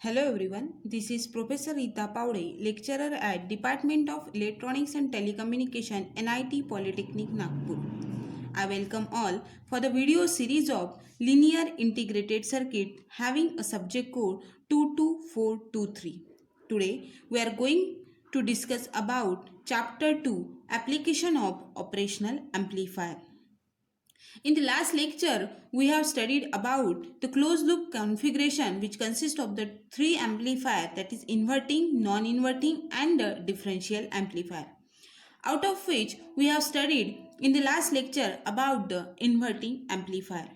Hello everyone, this is Professor Rita Paude, lecturer at Department of Electronics and Telecommunication, NIT Polytechnic Nagpur. I welcome all for the video series of Linear Integrated Circuit having a subject code 22423. Today we are going to discuss about Chapter 2 Application of Operational Amplifier. In the last lecture, we have studied about the closed loop configuration which consists of the three amplifier, that is inverting, non-inverting and the differential amplifier. Out of which we have studied in the last lecture about the inverting amplifier.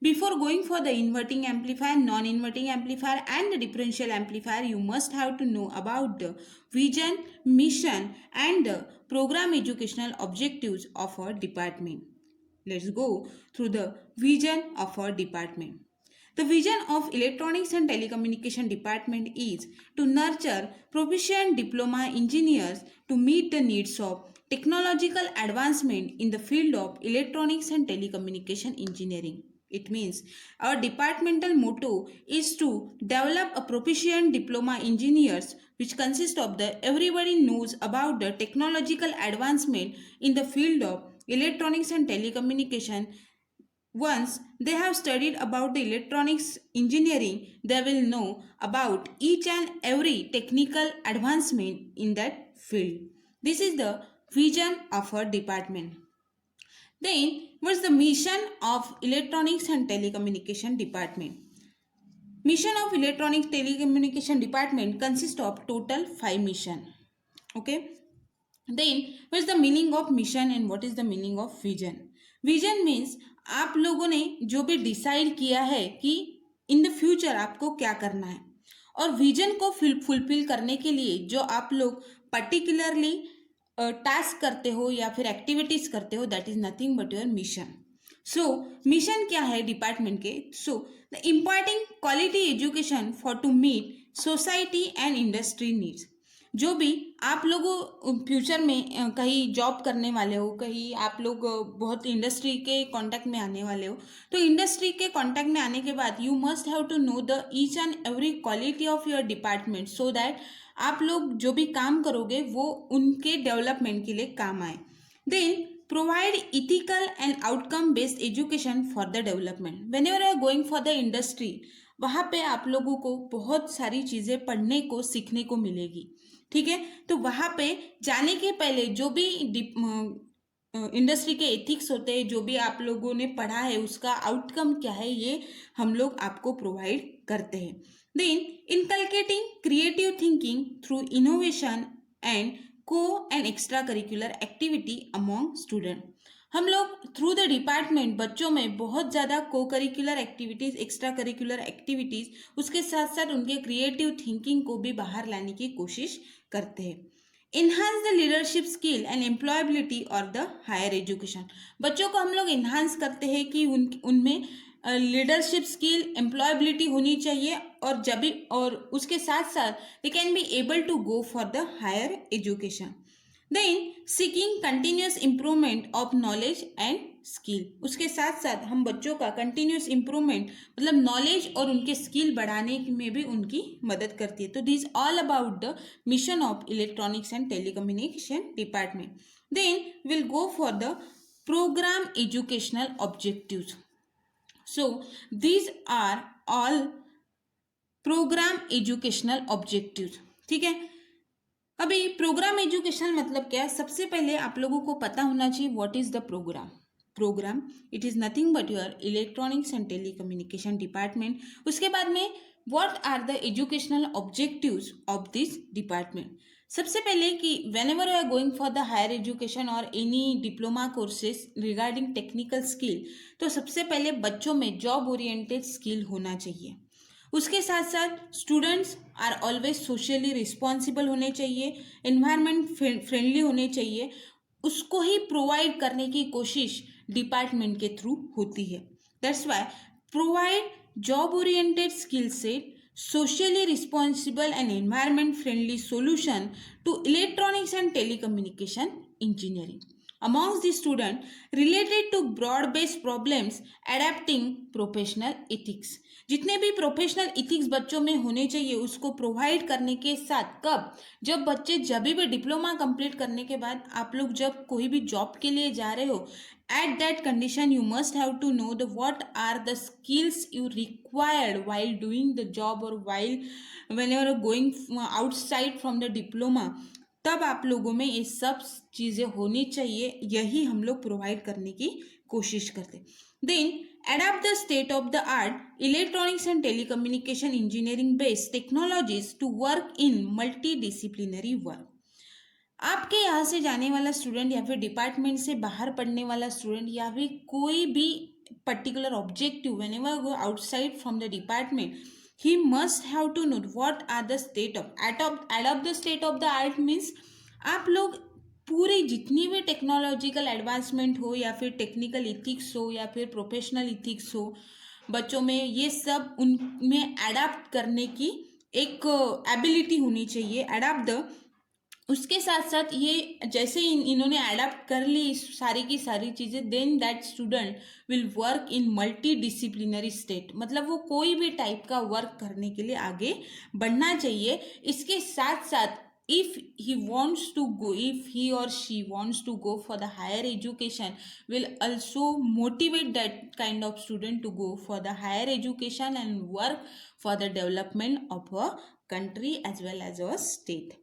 Before going for the inverting amplifier, non-inverting amplifier and the differential amplifier, you must have to know about the vision, mission and the program educational objectives of our department. Let's go through the vision of our department. The vision of Electronics and Telecommunication Department is to nurture proficient diploma engineers to meet the needs of technological advancement in the field of electronics and telecommunication engineering. It means our departmental motto is to develop a proficient diploma engineers which consist of the everybody knows about the technological advancement in the field of electronics and telecommunication. Once they have studied about the electronics engineering, they will know about each and every technical advancement in that field. This is the vision of our department. Then, what's the mission of Electronics and Telecommunication Department? Mission of Electronics Telecommunication Department consists of total 5 mission. Okay. Then, what's the meaning of mission and what is the meaning of vision? Vision means आप लोगों ने जो भी decide किया है कि in the future आपको क्या करना है, और विजन को फुलफिल करने के लिए जो आप लोग पर्टिकुलरली टास्क करते हो या फिर एक्टिविटीज करते हो, that is nothing but your mission. So mission क्या है डिपार्टमेंट के? So the imparting quality education for to meet society and industry needs. जो भी आप लोगों फ्यूचर में कहीं जॉब करने वाले हो, कहीं आप लोग बहुत इंडस्ट्री के कांटेक्ट में आने वाले हो, तो इंडस्ट्री के कांटेक्ट में आने के बाद you must have to know the each and every quality of your department, so that आप लोग जो भी काम करोगे वो उनके डेवलपमेंट के लिए काम आए. Then provide ethical and outcome based education for the development. Whenever you are going for the industry, वहाँ पे आप लोगों को बहुत सारी चीज़ें पढ़ने को सीखने को मिलेगी. ठीक है, तो वहाँ पे जाने के पहले जो भी इंडस्ट्री के एथिक्स होते हैं, जो भी आप लोगों ने पढ़ा है उसका आउटकम क्या है, ये हम लोग आपको प्रोवाइड करते हैं. Then inculcating creative thinking through innovation and co and extra curricular activity among student. हम लोग थ्रू द डिपार्टमेंट बच्चों में बहुत ज़्यादा को curricular activities, extra curricular activities, उसके साथ साथ उनके क्रिएटिव थिंकिंग को भी बाहर लाने की कोशिश करते हैं. Enhance the leadership skill and employability और द हायर एजुकेशन. बच्चों को हम लोग इन्हांस करते हैं कि उनमें लीडरशिप स्किल, एम्प्लॉयबिलिटी होनी चाहिए, और उसके साथ साथ they can be able to go for the higher education. Then seeking continuous improvement of knowledge and skill. उसके साथ साथ हम बच्चों का कंटिन्यूस इम्प्रूवमेंट मतलब नॉलेज और उनके स्किल बढ़ाने में भी उनकी मदद करती है. तो this all about the mission of electronics and telecommunication department. Then will go for the programme educational objectives. So these are all program educational objectives. ठीक है, अभी प्रोग्राम एजुकेशन मतलब क्या है? सबसे पहले आप लोगों को पता होना चाहिए what is the programme. Programme it is nothing but your electronics and telecommunication department. उसके बाद में what are the educational objectives of this department. सबसे पहले कि whenever you are going for the higher education or any diploma courses regarding technical skill, तो सबसे पहले बच्चों में जॉब ओरिएंटेड स्किल होना चाहिए. उसके साथ साथ students are always socially responsible होने चाहिए, एनवायरनमेंट फ्रेंडली होने चाहिए. उसको ही प्रोवाइड करने की कोशिश डिपार्टमेंट के थ्रू होती है. That's why provide job oriented skill set, socially responsible and environment friendly solution to electronics and telecommunication engineering. amongst the student related to broad-based problems adapting professional ethics. जितने भी professional ethics बच्चों में होने चाहिए उसको provide करने के साथ, कब, जब बच्चे जब भी डिप्लोमा कंप्लीट करने के बाद आप लोग जब कोई भी जॉब के लिए जा रहे हो, at that condition you must have to know the what are the skills you required while doing the job or while whenever going outside from the diploma. तब आप लोगों में ये सब चीज़ें होनी चाहिए, यही हम लोग प्रोवाइड करने की कोशिश करते. Then adapt the state of the art electronics and telecommunication engineering based technologies to work in multidisciplinary work. आपके यहाँ से जाने वाला स्टूडेंट या फिर डिपार्टमेंट से बाहर पढ़ने वाला स्टूडेंट या फिर कोई भी particular objective whenever go outside from the department, he must have to know what are the state of adopt the state of the art means आप लोग पूरी जितनी भी टेक्नोलॉजिकल एडवांसमेंट हो या फिर टेक्निकल इथिक्स हो या फिर प्रोफेशनल इथिक्स हो बच्चों में, ये सब उनमें अडाप्ट करने की एक एबिलिटी होनी चाहिए. अडाप्ट द उसके साथ साथ ये जैसे इन्होंने अडाप्ट कर ली सारी की सारी चीज़ें, then that student will work in multidisciplinary state. मतलब वो कोई भी टाइप का वर्क करने के लिए आगे बढ़ना चाहिए. इसके साथ साथ if he wants to go, if he or she wants to go for the higher education, will also motivate that kind of student to go for the higher education and work for the development of a country as well as a state.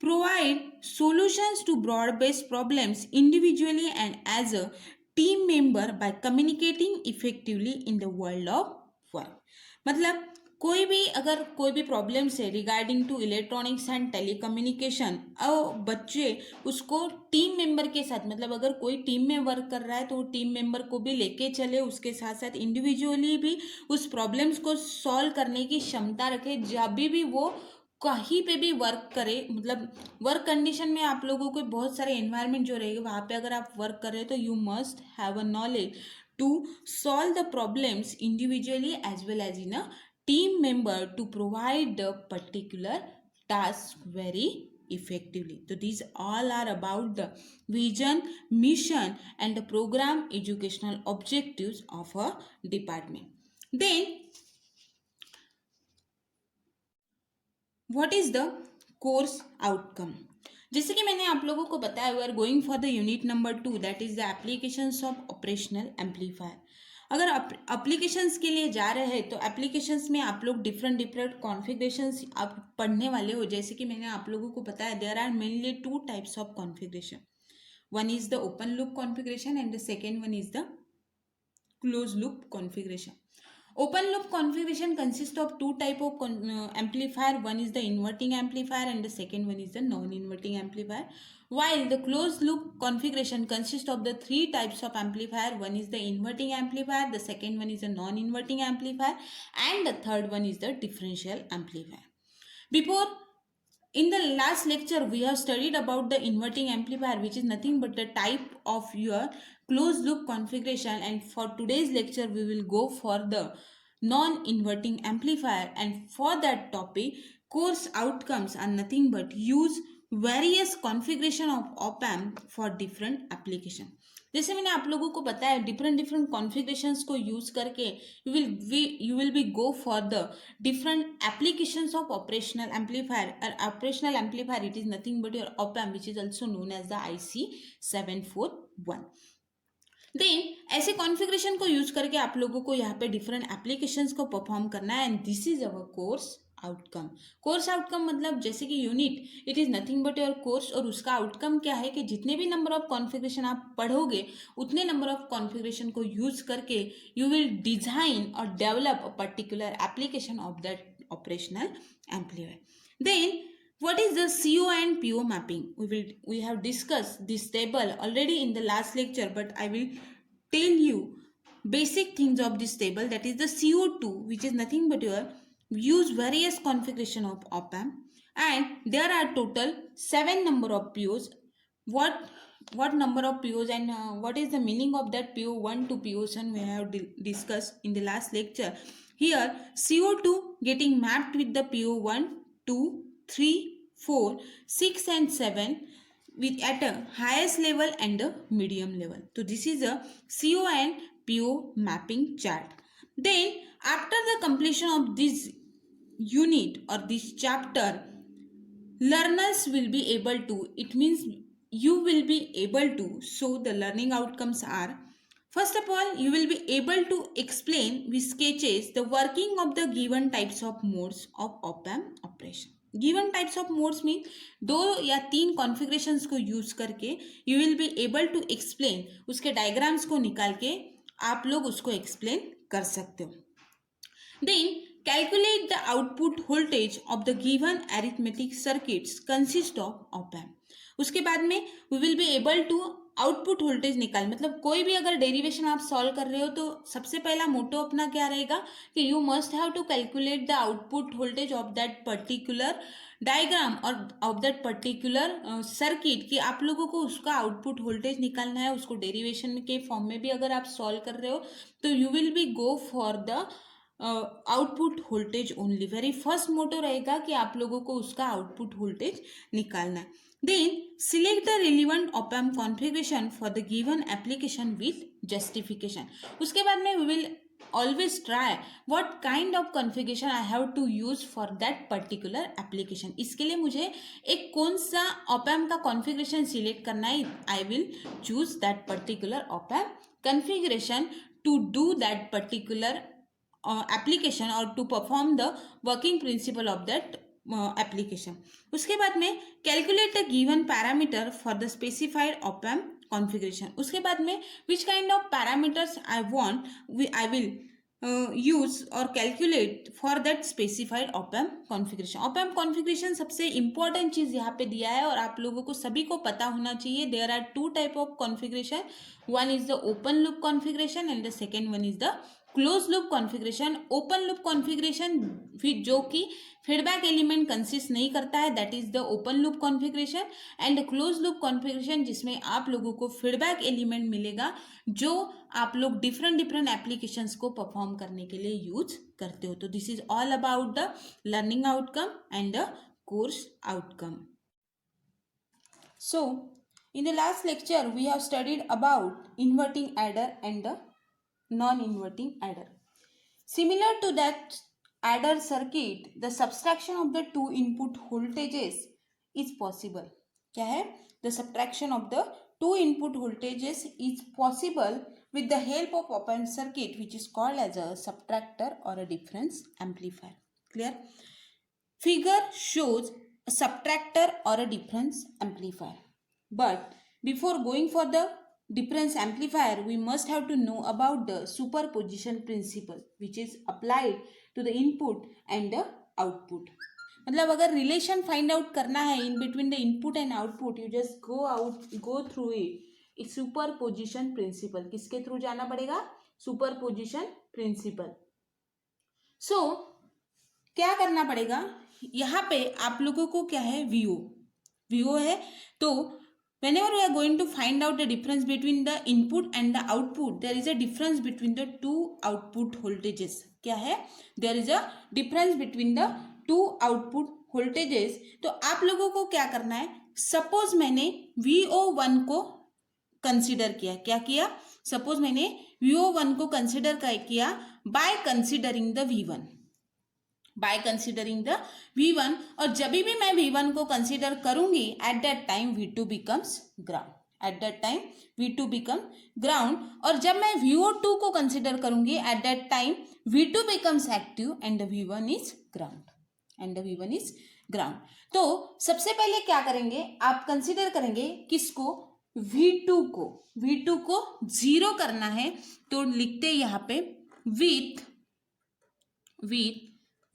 Provide solutions to broad-based problems individually and as a team member by communicating effectively in the world of work. मतलब कोई भी अगर कोई भी problems है regarding to electronics and telecommunication, और बच्चे उसको टीम मेंबर के साथ, मतलब अगर कोई टीम में वर्क कर रहा है तो वो टीम मेंबर को भी लेके चले, उसके साथ साथ इंडिविजुअली भी उस प्रॉब्लम्स को सॉल्व करने की क्षमता रखे. जब भी वो कहीं पे भी वर्क करे, मतलब वर्क कंडीशन में आप लोगों को बहुत सारे एनवायरनमेंट जो रहेगा वहाँ पे अगर आप वर्क कर रहे हो तो you must have a knowledge to solve the problems individually as well as in a team member to provide the particular task very effectively. So these all are about the vision, mission and the program educational objectives of a department. Then what is the course outcome? जैसे कि मैंने आप लोगों को बताया, we are going for the unit number 2 that is the applications of operational amplifier. अगर applications के लिए जा रहे हैं तो एप्लीकेशंस में आप लोग डिफरेंट कॉन्फ़िगरेशंस आप पढ़ने वाले हो. जैसे कि मैंने आप लोगों को बताया there are mainly 2 types of configuration. One is the open loop configuration and the second one is the close loop configuration. Open loop configuration consists of 2 type of amplifier. One is the inverting amplifier and the second one is the non-inverting amplifier. While the closed loop configuration consists of the 3 types of amplifier. One is the inverting amplifier, the second one is the non-inverting amplifier and the third one is the differential amplifier. Before, in the last lecture we have studied about the inverting amplifier, which is nothing but the type of your closed loop configuration, and for today's lecture we will go for the non-inverting amplifier. And for that topic, course outcomes are nothing but use various configuration of op-amp for different application. जैसे मैंने आप लोगों को बताया different configurations को use करके you will be go for the different applications of operational amplifier. Operational amplifier it is nothing but your op-amp which is also known as the IC 741. Then ऐसे configuration को use करके आप लोगों को यहाँ पे डिफरेंट एप्लीकेशंस को perform करना है. And this is our course outcome. Course outcome मतलब जैसे कि unit it is nothing but your course, और उसका आउटकम क्या है कि जितने भी नंबर ऑफ कॉन्फ़िगरेशन आप पढ़ोगे उतने नंबर ऑफ कॉन्फ़िगरेशन को यूज करके यू विल डिजाइन और develop a particular application of that operational amplifier. Then what is the CO and PO mapping? We have discussed this table already in the last lecture, but I will tell you basic things of this table. That is the CO2, which is nothing but your use various configuration of op-amp, and there are total 7 number of POs. What number of POs and what is the meaning of that PO1 to PO7 we have discussed in the last lecture. Here CO2 getting mapped with the PO1, 2, 3, 4, 6 and 7. with at a highest level and a medium level. So this is a CO and PO mapping chart. Then after the completion of this unit or this chapter, learners will be able to, it means you will be able to, so the learning outcomes are, first of all, you will be able to explain with sketches the working of the given types of modes of op-amp operation. Given types of modes mean दो या तीन configurations को use करके you will be able to explain, उसके diagrams को निकाल के आप लोग उसको एक्सप्लेन कर सकते हो. Then calculate the output voltage of the given arithmetic circuits consist of op-amp. उसके बाद में we will be able to output voltage निकाल, मतलब कोई भी अगर डेरिवेशन आप सॉल्व कर रहे हो तो सबसे पहला मोटो अपना क्या रहेगा कि you must have to calculate the output voltage of that particular diagram और ऑफ दैट पर्टिकुलर सर्किट, कि आप लोगों को उसका आउटपुट वोल्टेज निकालना है. उसको डेरिवेशन के फॉर्म में भी अगर आप सॉल्व कर रहे हो तो you will be go for the output voltage only. Very first motto रहेगा कि आप लोगों को उसका आउटपुट वोल्टेज निकालना है. Then select the relevant op-amp configuration for the given application with justification. उसके बाद में we will always try what kind of configuration I have to use for that particular application. इसके लिए मुझे एक कौन सा op-amp का configuration select करना है. I will choose that particular op-amp configuration to do that particular application or to perform the working principle of that application. उसके बाद में calculate the given parameter for the specified op amp configuration. उसके बाद में which kind of parameters I want I will use और calculate for that specified op amp configuration. Op amp configuration सबसे important चीज़ यहाँ पे दिया है और आप लोगों को सभी को पता होना चाहिए. There are two type of configuration. One is the open loop configuration and the second one is the close loop configuration. Open loop configuration जो कि फीडबैक एलिमेंट कंसिस्ट नहीं करता है, that is the open loop configuration. And close loop configuration जिसमें आप लोगों को feedback element मिलेगा जो आप लोग डिफरेंट एप्लीकेशंस को परफॉर्म करने के लिए यूज करते हो. तो this is all about the learning outcome and the course outcome. So in the last lecture we have studied about inverting adder and the non-inverting adder. Similar to that adder circuit, the subtraction of the two input voltages is possible. क्या है? The subtraction of the two input voltages is possible with the help of op-amp circuit, which is called as a subtractor or a difference amplifier. Clear? Figure shows a subtractor or a difference amplifier. But before going for the difference amplifier, we must have to know about the superposition principle, which is applied to the input and the output. मतलब अगर relation find out करना है in between the input and output, you just go through it superposition principle. किसके through जाना पड़ेगा? Superposition principle. सो क्या करना पड़ेगा यहाँ पे आप लोगों को? क्या है? वीओ है. तो whenever we are going to find out the difference between the input and the output, there is a difference between the two output voltages. क्या है? There is a difference between the two output voltages. तो आप लोगों को क्या करना है? Suppose मैंने VO1 को कंसिडर किया. क्या किया? सपोज मैंने VO1 को कंसिडर किया by considering the V1. By considering the V1, और जब भी मैं V1 को कंसिडर करूंगी at that time V2 becomes ground. At that time V2 become ground. और जब मैं VO2 को कंसिडर करूंगी at that time V2 becomes active and V1 is ground. तो सबसे पहले क्या करेंगे? आप कंसिडर करेंगे किसको? V2 को जीरो करना है. तो लिखते यहाँ पे with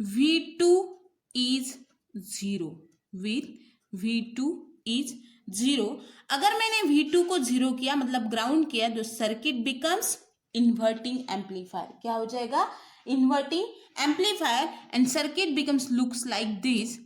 V2 is 0. with V2 is 0. अगर मैंने V2 को 0 किया मतलब ग्राउंड किया, तो सर्किट बिकम्स इन्वर्टिंग एम्पलीफायर. क्या हो जाएगा? Inverting amplifier. And circuit becomes looks like this.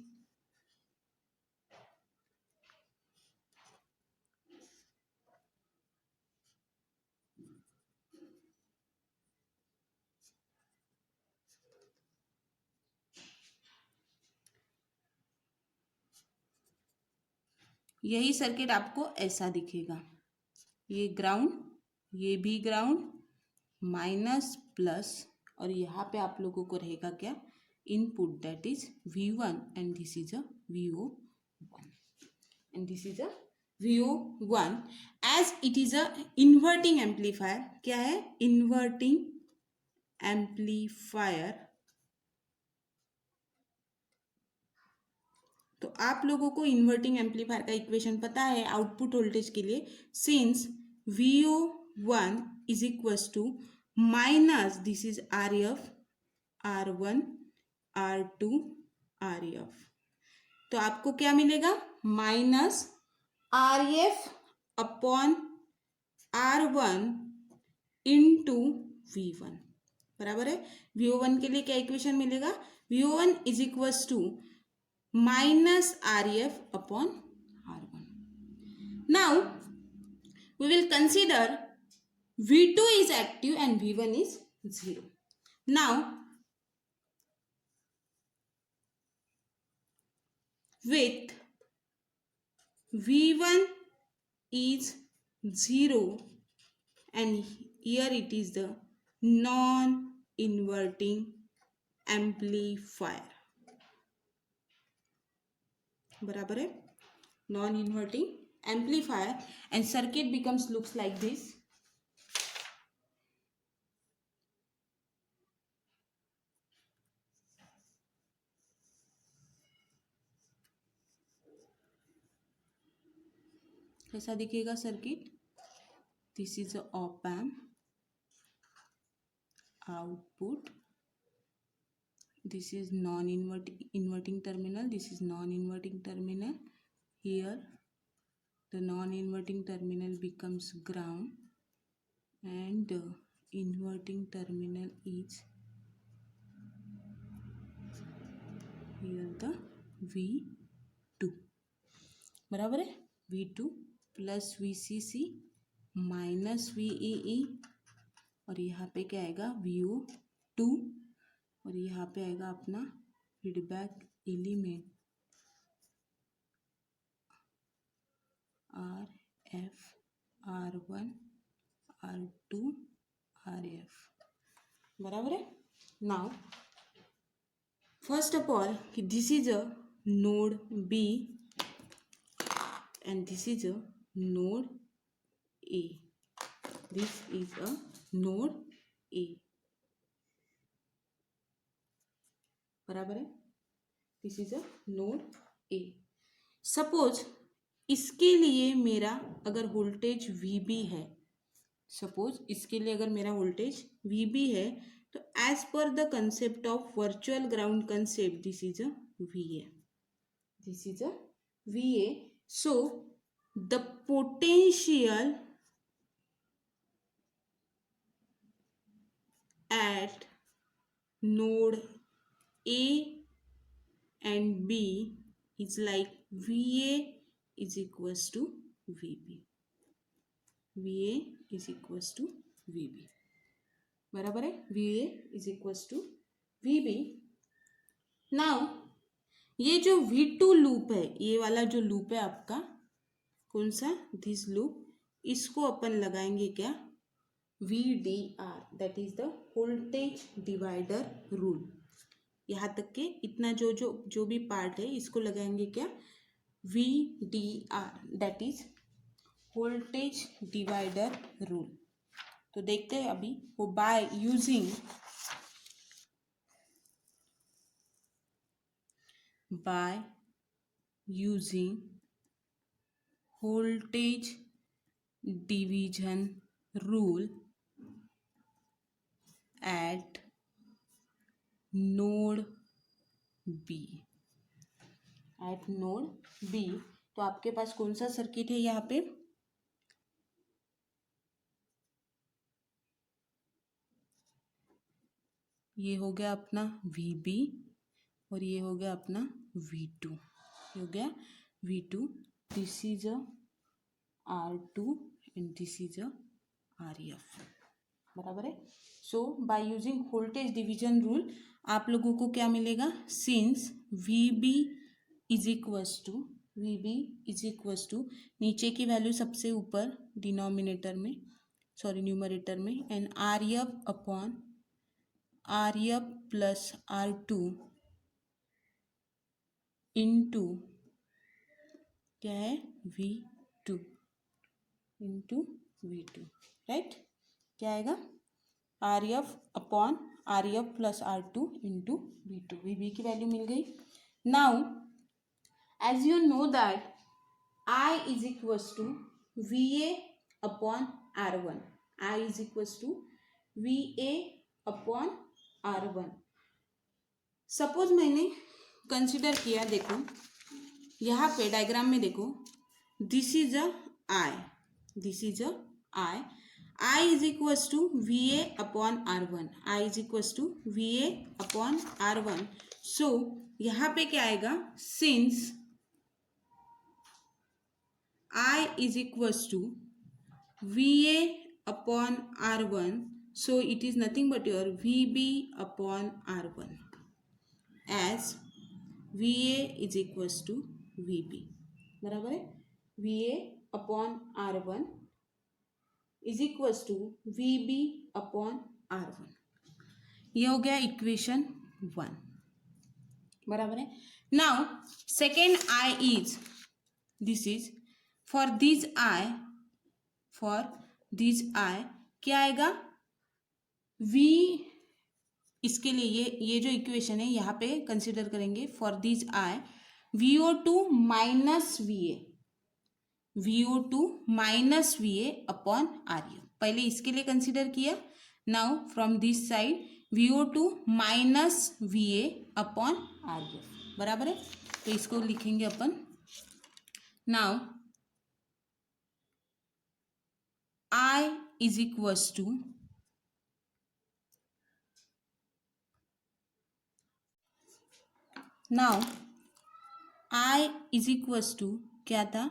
यही सर्किट आपको ऐसा दिखेगा, ये ग्राउंड, ये भी ग्राउंड, माइनस प्लस, और यहाँ पे आप लोगों को रहेगा क्या, input, that is V1 and this is a VO1 and this is a VO1 as it is a inverting amplifier. क्या है, इन्वर्टिंग एम्पलीफायर। तो आप लोगों को इन्वर्टिंग एम्पलीफायर का इक्वेशन पता है आउटपुट वोल्टेज के लिए, since VO1 is equals to minus this is RF, R1, R2, RF। तो आपको क्या मिलेगा, minus RF upon R1 into V1 बराबर है। VO1 के लिए क्या इक्वेशन मिलेगा, VO1 is equals to minus RF upon R1. Now we will consider V2 is active and V1 is 0. Now with V1 is 0 and here it is the non-inverting amplifier बराबर है, non inverting amplifier and circuit becomes looks like this. कैसा दिखेगा circuit, this is a op amp, output, this is non-inverting terminal, this is non-inverting terminal, here the non-inverting terminal becomes ground and the inverting terminal is here the V2 बराबर है, V2 plus VCC minus VEE और यहाँ पे क्या आएगा VO2 और यहाँ पे आएगा अपना feedback element RF, R1, R2, RF बराबर है। Now first of all this is a node B and this is a node A, this is a node A बराबर है, this is a node A. Suppose इसके लिए मेरा अगर voltage VB है, suppose इसके लिए अगर मेरा वोल्टेज VB है, तो as per the concept of virtual ground concept this is a VA, this is a VA। So the potential at node A and B is like VA is equals to VB, VA is equals to VB बराबर है, VA is equals to VB। Now ये जो V2 loop है, ये वाला जो loop है आपका कौन सा, दिस लूप, इसको अपन लगाएंगे क्या, VDR, that is the voltage divider rule. यहाँ तक के इतना जो जो जो भी पार्ट है इसको लगाएंगे क्या, VDR, that is voltage divider rule. तो देखते हैं अभी वो bye using voltage division rule eight node B, eight node B। तो आपके पास कौन सा सर्किट है यहाँ पे, ये हो गया अपना VB और ये हो गया अपना V2, ये हो गया V2, this is a R2 and this is a RF बराबर है। So by using voltage division rule आप लोगों को क्या मिलेगा, since VB is equals to V B is equals to, नीचे की वैल्यू सबसे ऊपर डिनोमिनेटर में, सॉरी न्यूमरेटर में, and R F upon R F plus R two into क्या है V two, into V two, right. क्या आएगा, R F upon R F plus R two into V two, V B की value मिल गई। Now as you know that I is equals to V A upon R one, I is equals to V A upon R one. Suppose मैंने consider किया, देखो यहाँ पे diagram में देखो, this is a I, this is a I, I is equals to V A upon R one, I is equals to V A upon R one. So यहाँ पे क्या आएगा, since I is equals to V A upon R one, so it is nothing but your VB upon R1 as VA is equals to VB, बराबर है, VA upon R1 is equals to VB upon R1। ये हो गया equation 1, बराबर है। Now second I is, this is for this I, for this I क्या आएगा, V, इसके लिए ये जो इक्वेशन है यहाँ पे कंसिडर करेंगे, for this I VO2 minus VA, VO2 minus VA upon RF, पहले इसके लिए कंसिडर किया। Now from this side VO2 minus VA upon RF, बराबर है, तो इसको लिखेंगे अपन। Now I is equals to, now I is equals to क्या था,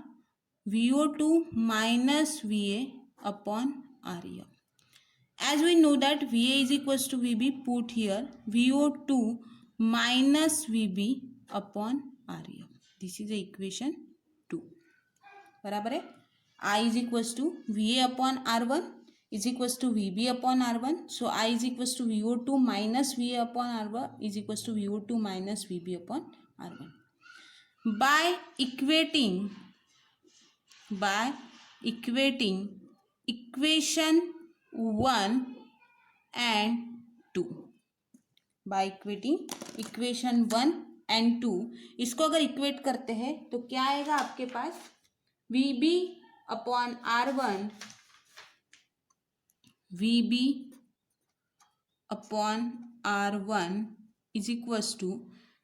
VO2 minus VA upon RF। As we know that VA is equals to VB, put here VO2 minus VB upon RF. This is the equation 2, बराबर है। I is equals to VA upon R1 is equals to VB upon R1. So I is equals to VO2 minus VA upon R1 is equals to VO2 minus VB upon R1. By equating equation 1 and 2, by equating equation 1 and 2, इसको अगर equate करते हैं तो क्या आएगा आपके पास, VB upon R1, VB upon R1 is equals to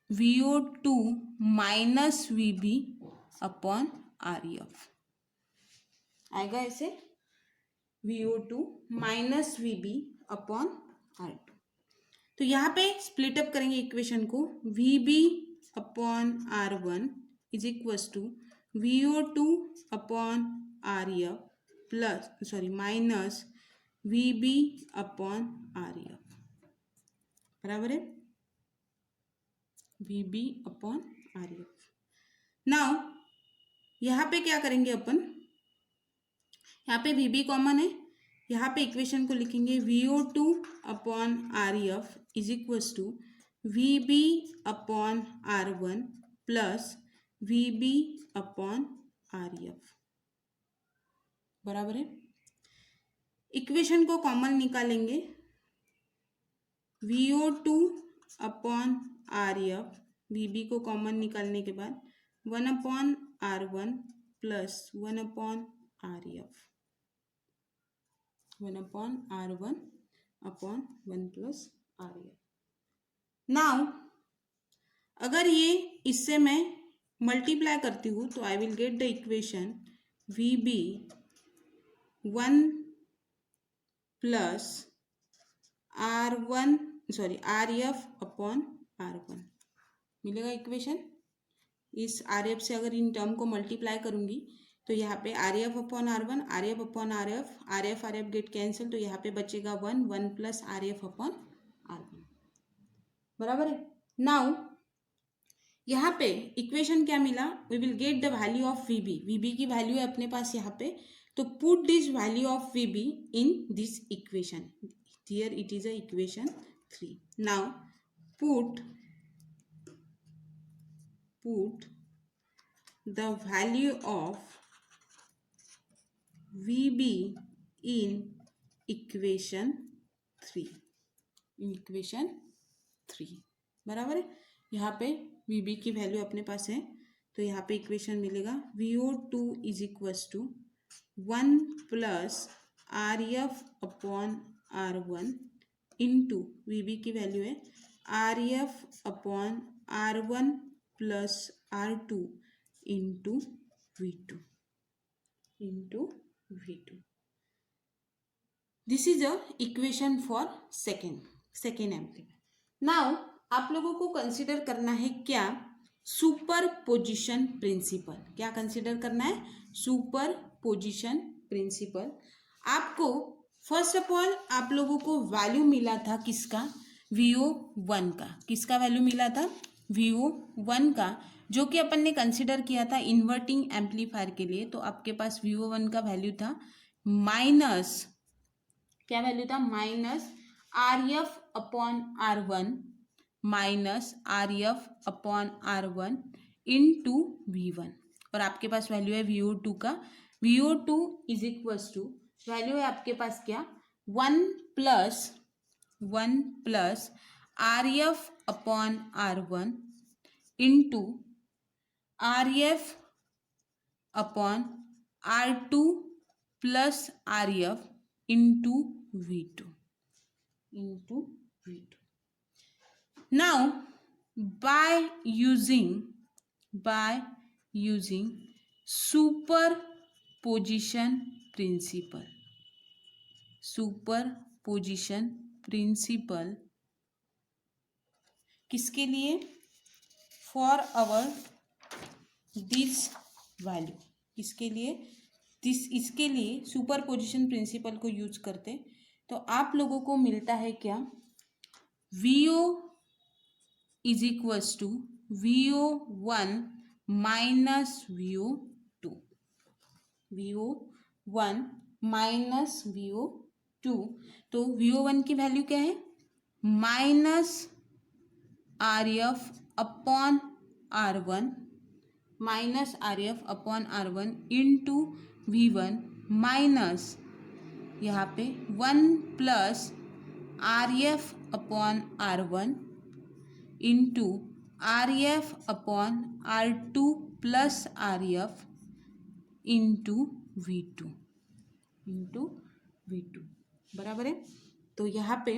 VO2 minus VB upon RF, आएगा ऐसे, VO2 minus VB upon R2। तो यहाँ पे स्प्लिट अप करेंगे इक्वेशन को, VB upon R1 is equals to VO2 upon RF plus, sorry minus VB upon RF, बराबर है, VB upon RF। Now यहाँ पे क्या करेंगे अपन, यहाँ पे VB कॉमन है, यहाँ पे इक्वेशन को लिखेंगे VO2 upon RF is equals to VB upon R1 plus VB upon RF, बराबर है। इक्वेशन को कॉमन निकालेंगे, VO2 अपॉन RF, VB को कॉमन निकालने के बाद 1 upon R1 plus 1 upon RF, 1 upon R1 upon 1 plus RF। Now अगर ये इससे मैं मल्टीप्लाई करती हूँ तो I will get the equation VB 1 plus R1, sorry RF upon R1 मिलेगा इक्वेशन। इस RF से अगर इन टर्म को मल्टीप्लाई करूँगी तो यहाँ पे RF upon R1, RF upon RF, RF RF get cancel, तो यहाँ पे बचेगा 1 प्लस RF अपॉन R1, बराबर है। नाउ यहाँ पे इक्वेशन क्या मिला, we will get the value of V B, V B की वैल्यू है अपने पास यहाँ पे, तो put this value of V B in this equation, here it is a equation 3. Now put the value of VB in equation 3, बराबर है। यहाँ पे VB की वैल्यू अपने पास है, तो यहाँ पे इक्वेशन मिलेगा VO2 is equals to 1 plus RF upon R1 into VB की वैल्यू है RF upon R1 plus R2 into V2 this is a equation for second amplifier. Now आप लोगों को कंसिडर करना है क्या, सुपर पोजिशन प्रिंसिपल। क्या कंसिडर करना है, सुपर पोजिशन प्रिंसिपल। आपको फर्स्ट ऑफ ऑल आप लोगों को वैल्यू मिला था किसका, VO1 का। किसका वैल्यू मिला था, VO1 का, जो कि अपन ने कंसिडर किया था इन्वर्टिंग एम्पलीफायर के लिए। तो आपके पास VO1 का वैल्यू था माइनस, क्या वैल्यू था, minus RF upon R1 minus RF upon R1 into V1, और आपके पास वैल्यू है VO2 का। VO2 is equals to, value है आपके पास क्या, 1 plus RF upon R1 into RF upon R2 plus RF into V2 now by using superposition principle किसके लिए, for our this value, किसके लिए, इसके लिए सुपरपोजिशन प्रिंसिपल को यूज करते, तो आप लोगों को मिलता है क्या, VO is equals to VO1 minus VO2, VO1 minus VO2। तो VO1 की वैल्यू क्या है, minus RF upon R1 minus RF upon R1 into V1 minus यहाँ पे 1 plus RF upon R1 into RF upon R2 plus RF into V2 बराबर है। तो यहाँ पे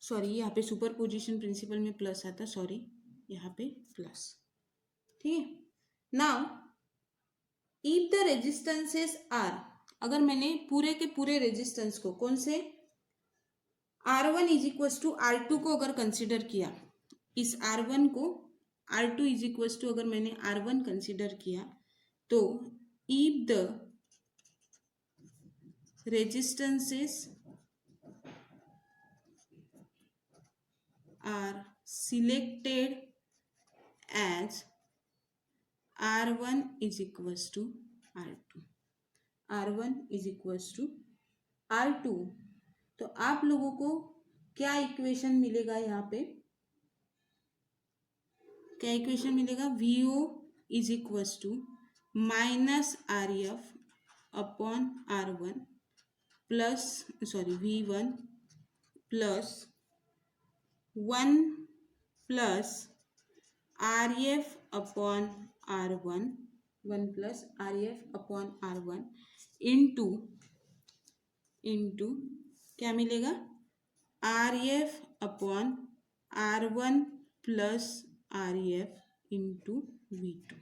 सॉरी, यहाँ पे सुपरपोजिशन प्रिंसिपल में प्लस आता, सॉरी, यहाँ पे प्लस, ठीक है। Now if the resistances are, अगर मैंने पूरे के पूरे रेजिस्टेंस को, कौन से, R1 is equals to R2 को अगर कंसिडर किया, इस R1 को R2 इज इक्वल्स टू अगर मैंने R1 कंसिडर किया, तो if the resistances are selected as R1 is equals to R2, R1 is equals to R2, तो आप लोगों को क्या इक्वेशन मिलेगा, यहाँ पे क्या इक्वेशन मिलेगा, VO is equals to minus RF upon R1 plus, sorry, V1 plus 1 plus RF upon R1, 1 plus RF upon R1 into क्या मिलेगा, RF upon R1 plus RF into V2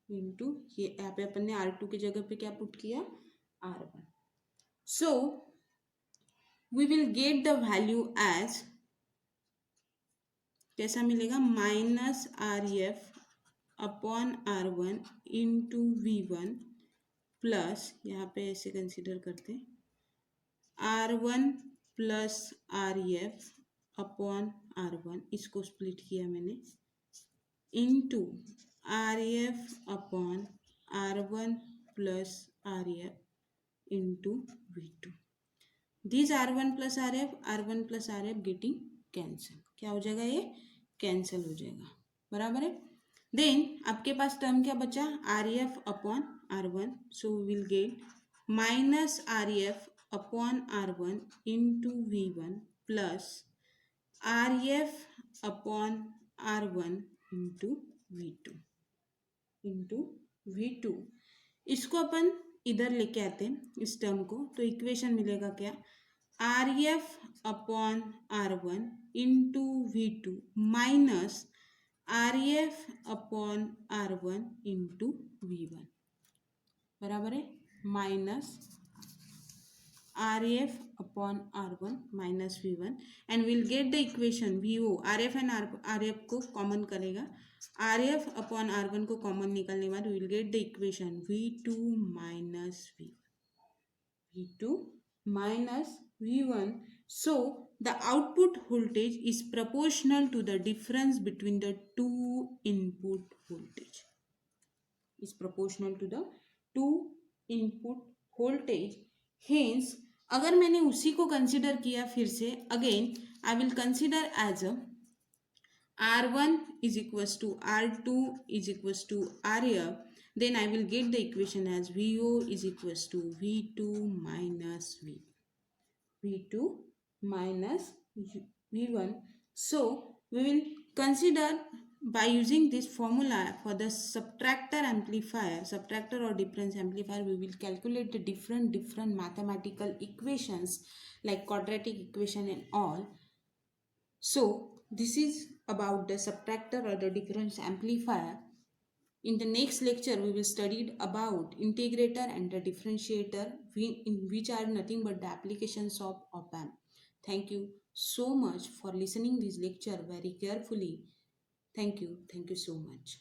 into, ये यहाँ पे अपन ने R2 की जगह पे क्या पुट किया, R1। So we will get the value as, कैसा मिलेगा, minus RF upon R1 into V1 plus, यहाँ पे ऐसे कंसिडर करते, R1 plus RF upon R1, इसको स्प्लिट किया मैंने, into RF/R1 plus RF into V2. This R1 plus RF getting cancel. क्या हो जाएगा? ये कैंसिल हो जाएगा. बराबर है. देन आपके पास टर्म क्या बचा? RF/R1. So will get minus RF/R1 into V1 plus RF/R1 into V2. इसको अपन इधर लेके आते हैं इस टर्म को, तो इक्वेशन मिलेगा क्या? RF/R1 into V2 minus RF/R1 into V1. बराबर है. Minus RF/R1 minus V1 and will get the equation VO. RF and RF को कॉमन करेगा. RF/R1 को कॉमन निकालने के बाद will get the equation V2 minus V1. So the output voltage is proportional to the difference between the two input voltage. Is proportional to the two input voltage. Hence अगर मैंने उसी को consider किया फिर से, again I will consider as a R1 is equals to R2 is equals to RF. Then I will get the equation as VO is equals to V2 minus V1. So we will consider by using this formula for the subtractor or difference amplifier, we will calculate the different mathematical equations like quadratic equation and all. So this is about the subtractor or the difference amplifier. In the next lecture, we will study about integrator and the differentiator, which are nothing but the applications of op-amp. Thank you so much for listening this lecture very carefully. Thank you so much.